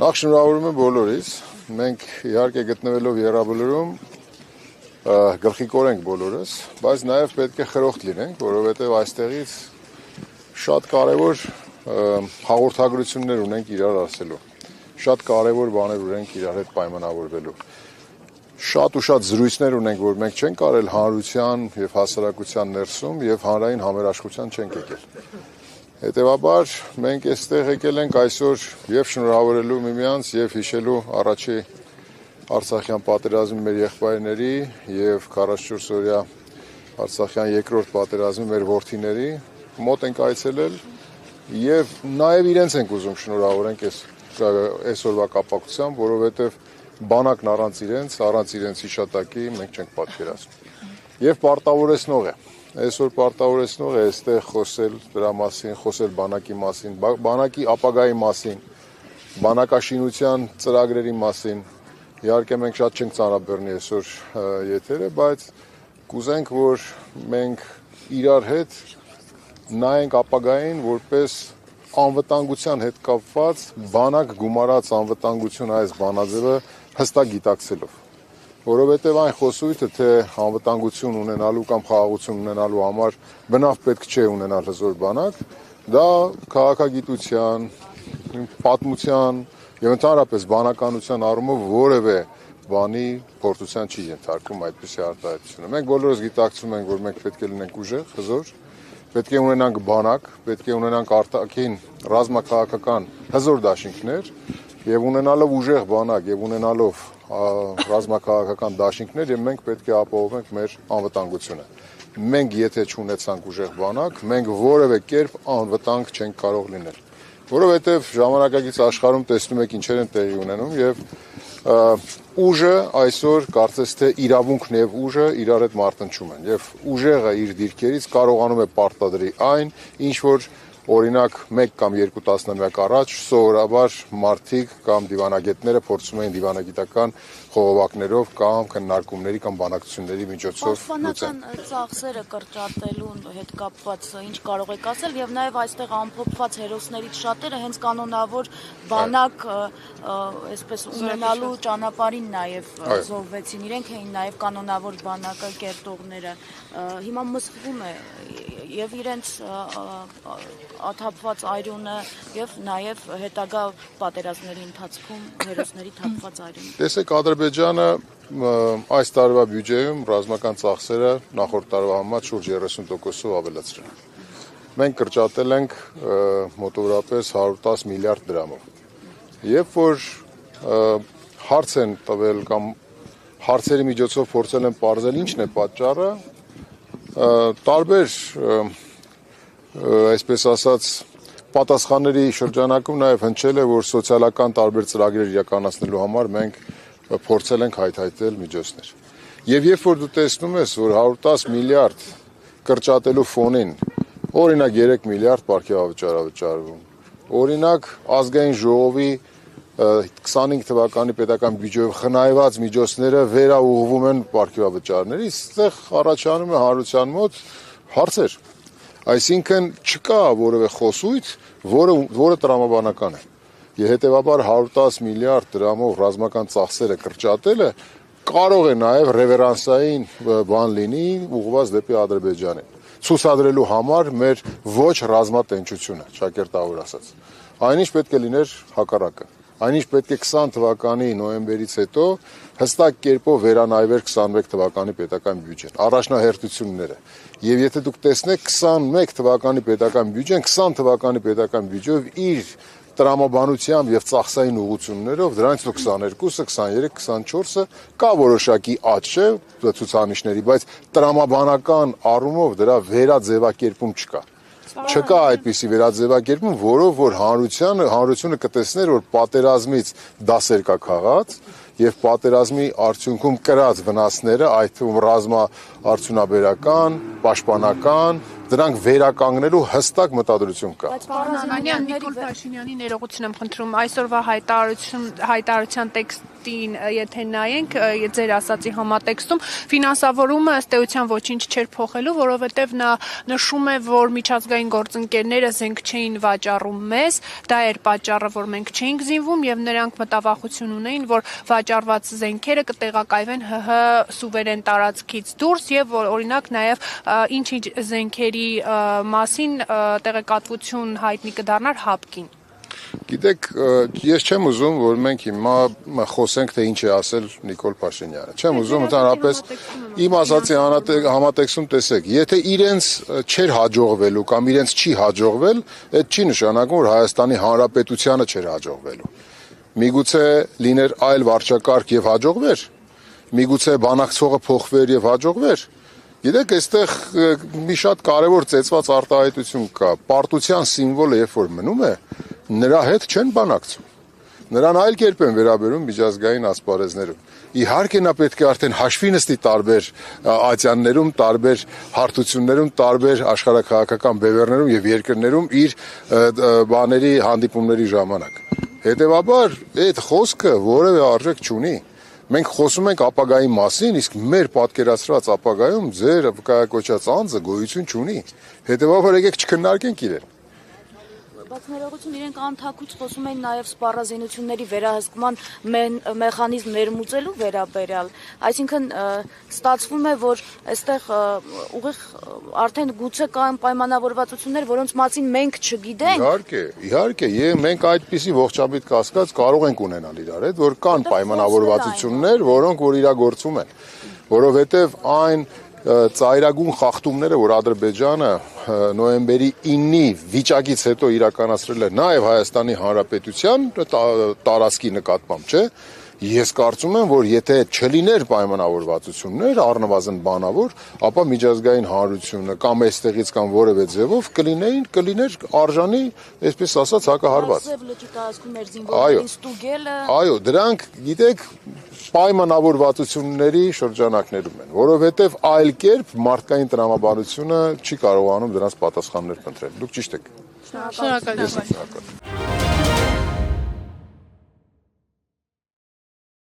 Նախ շնորհավորում եմ բոլորիս, մենք իհարկե գտնվելով եռաբլուրում գլխիկոր ենք բոլորս, բայց նաև պետք է խրոխտ լինենք, որովհետև այստեղից շատ կարևոր հաղորդագրություններ ունենք իրար ասելու, շատ կարևոր բաներ ունենք իրար հետ պայմանավորվելու, շատ ու շատ զրույցներ ունենք, որ մենք չենք կարել հանրության և հասարակության ներսում և հանրային համերաշխության չենք եկել։ Հետևաբար մենք այստեղ եկել ենք այսօր և շնորհավորելու միմյանց և հիշելու առաջի Արցախյան պատերազմի մեր եղբայրների և 44-օրյա Արցախյան երկրորդ պատերազմի մեր որդիների մոտ ենք այցելել և նաև իրենց ենք ուզում շնորհավորենք այսօրվա կապակցությամբ, որովհետև բանակն առանց իրենց հիշատակի մենք չենք պատկերացնում։ Եվ պարտավորեցնող է, այսօր պարտավորեցնող է այստեղ խոսել դրա մասին, խոսել բանակի մասին, բանակի ապագայի մասին, բանակաշինության ծրագրերի մասին։ Իհարկե մենք շատ չենք ծանրաբեռնի այսօր եթերը, բայց կուզենք, որ մենք իրար հետ նայենք ապագային որպես անվտանգության հետ կապված բանակ գումարած անվտանգություն այս բանաձևը հստակ գիտակցելով, որովհետև այն խոսույթը, թե անվտանգություն ունենալու կամ խաղաղություն ունենալու համար բնավ պետք չէ ունենալ հզոր բանակ, դա քաղաքագիտության, պատմության և ընդհանրապես բանականության առումով որևէ բանի փորձության չի ենթարկվում այդպիսի արտահայտությունը։ Մենք բոլորս գիտակցում ենք, որ մենք պետք է լինենք ուժեղ, հզոր, պետք է ունենանք բանակ, պետք է ունենանք արտաքին ռազմաքաղաքական հզոր դաշինքներ և ունենալով ուժեղ բանակ և ունենալով ռազմաքաղաքական դաշինքներ և մենք պետք է ապահովենք մեր անվտանգությունը։ Մենք եթե չունեցանք ուժեղ բանակ, մենք որևէ կերպ անվտանգ չենք կարող լինել, որովհետև ժամանակակից աշխարհում տեսնում եք ինչեր են տեղի ունենում և ուժը այսօր կարծես թե իրավունքն և ուժը իրար հետ մարտնչում են և ուժեղը իր դիրքերից կարողանում է պարտադրի այն, ինչ որ օրինակ 1 կամ 2 տասնամյակ առաջ սովորաբար մարդիկ կամ դիվանագետները փորձում էին դիվանագիտական խողովակներով կամ քննարկումների կամ բանակցությունների միջոցով լուծել։ Պաշտպանական ծախսերը կրճատելու հետ կապված ինչ կարող եք ասել եւ նաեւ այստեղ ամփոփված հերոսներից շատերը հենց կանոնավոր բանակ այսպես ունենալու ճանապարհին նաեւ զոհվեցին, իրենք էին նաեւ կանոնավոր բանակը կերտողները։ Հիմա մսխվում է եւ իրենց աթափված այրունը եւ նաեւ հետագա պատերազմների ընթացքում հերոսների թափված այրունը։ Տեսեք, Ադրբեջանը այս տարվա բյուջեում ռազմական ծախսերը նախորդ տարվա համեմատ շուրջ 30%-ով ավելացրել են։ Մենք կրճատել ենք մոտավորապես 110 միլիարդ դրամով։ Երբ որ հարց են տվել կամ հարցերի միջոցով փորձել են պարզել ինչն է պատճառը, տարբեր այսպես ասած պատասխանների շրջանակում նաև հնչել է, որ սոցիալական տարբեր ծրագրեր իրականացնելու համար մենք փորձել ենք հայթայթել միջոցներ։ Եվ երբ որ դու տեսնում ես, որ 110 միլիարդ կրճատելու ֆոնին, օրինակ 3 միլիարդ պարգևավճար վճարվում, օրինակ ազգային ժողովի 25 թվականի պետական բյուջեով խնայված միջոցները վերաուղղվում են պարգևավճարների, այստեղ առաջանում է հանրության մոտ հարցեր։ Այսինքն չկա որևէ խոսույթ, որը տրամաբանական է։ Եվ հետևաբար 110 միլիարդ դրամով ռազմական ծախսերը կրճատելը կարող է նաև ռևերանսային բան լինի ուղղված դեպի Ադրբեջանին, ցուցադրելու համար մեր ոչ ռազմատենչությունը, ճակերտավոր ասած։ Այնինչ պետք է լիներ հակառակը։ Այնինչ պետք է 20 թվականի նոյեմբերից հետո հստակ կերպով վերանայվեր 21 թվականի պետական բյուջեն, առաջնահերթությունները։ Եվ եթե դուք տեսնեք 21 թվականի պետական բյուջեն, 20 թվականի պետական բյուջեով իր տրամաբանությամբ եւ ծախսային ուղղություններով, դրանից 22-ը, 23, 24-ը կա որոշակի աճ չէ ցուցանիշների, բայց տրամաբանական առումով դրա վերաձևակերպում չկա։ Չկա այդպիսի վերաձևակերպում, որով որ հանրությունը կտեսներ, որ պատերազմից դասեր կա քաղած եւ պատերազմի արդյունքում կրած վնասները, այդ թվում ռազմաարդյունաբերական, պաշտպանական, դրանք վերականգնելու հստակ մտադրություն կա։ Պարզանանյան Նիկոլ Փաշինյանի ներողություն եմ խնդրում, այսօրվա հայտարարության տեքստին, եթե նայենք, ձեր ասացի համատեքստում, ֆինանսավորումը ըստ էության ոչինչ չէր փոխելու, որովհետև նա նշում է, որ միջազգային գործընկերները զենք չէին վաճառում մեզ, դա էր պատճառը, որ մենք չէինք զինվում եւ նրանք մտավախություն ունեին, որ վաճառված զենքերը կտեղակայվեն ՀՀ սուվերեն տարածքից դուրս եւ օրինակ նաեւ ինչ-ինչ զենքերի մասին տեղեկատվություն հայտնի կդառնար ՀԱՊԿ-ին։ Գիտեք, ես չեմ ուզում, որ մենք հիմա խոսենք, թե ինչ է ասել Նիկոլ Փաշինյանը։ Չեմ ուզում, ընդհանրապես իմ ասացի համատեքստում տեսեք, եթե իրենց չէր հաջողվելու կամ իրենց չի հաջողվել, այդ չի նշանակում, որ Հայաստանի Հանրապետությանը չէր հաջողվելու։ Միգուցե լիներ այլ վարչակարգ եւ հաջողվեր, միգուցե բանակցողը փոխվեր եւ հաջողվեր։ Գիտեք, այստեղ մի շատ կարևոր ծեծված արտահայտություն կա։ Պարտության սիմվոլը երբ որ մնում է, նրա հետ չեն բանակցում։ Նրան այլ կերպ են վերաբերում միջազգային ասպարեզներում։ Իհարկե նա պետք է արդեն հաշվի նստի տարբեր ատյաններում, տարբեր հարթություններում, տարբեր աշխարհաքաղաքական բևեռներում եւ երկրներում իր բաների հանդիպումների ժամանակ։ Հետևաբար այդ խոսքը որևէ արժեք չունի։ Մենք խոսում ենք ապագայի մասին, իսկ մեր պատկերացրած ապագայում ձեր վկայակոչած անձը գոյություն չունի։ Հետևաբար եկեք չքննարկենք իրեն։ Բայց ներողություն, իրենք անթակույց խոսում են նաև սպառազինությունների վերահսկման մեխանիզմ ներմուծելու վերաբերյալ, այսինքն ստացվում է, որ այստեղ ուղիղ արդեն գուցե կան պայմանավորվածություններ, որոնց մասին մենք չգիտենք։ Իհարկե, մենք այդպիսի ողջամիտ կասկած կարող ենք ունենալ իրար հետ, որ կան պայմանավորվածություններ, որոնք որ իրագործում են, որովհետև այն ծայրագուն խախտումները, որ Ադրբեջանը նոյեմբերի 9-ի վիճակից հետո իրականացրել է նաև Հայաստանի Հանրապետության տարածքի նկատմամբ, չէ՞։ Ես կարծում եմ, որ եթե չլիներ պայմանավորվածություններ, առնվազն բանավոր, ապա միջազգային հանրությունը կամ այստեղից կամ որևէ ձևով կլիներ արժանի, այսպես ասած, հակահարված։ Այո, դրանք, գիտեք, պայմանավորվածությունների շրջանակներում են, որովհետև այլ կերպ մարդկային տրամաբանությունը չի կարողանում դրանց պատասխաններ փնտրել։ Դուք ճիշտ եք։ Շնորհակալ եմ։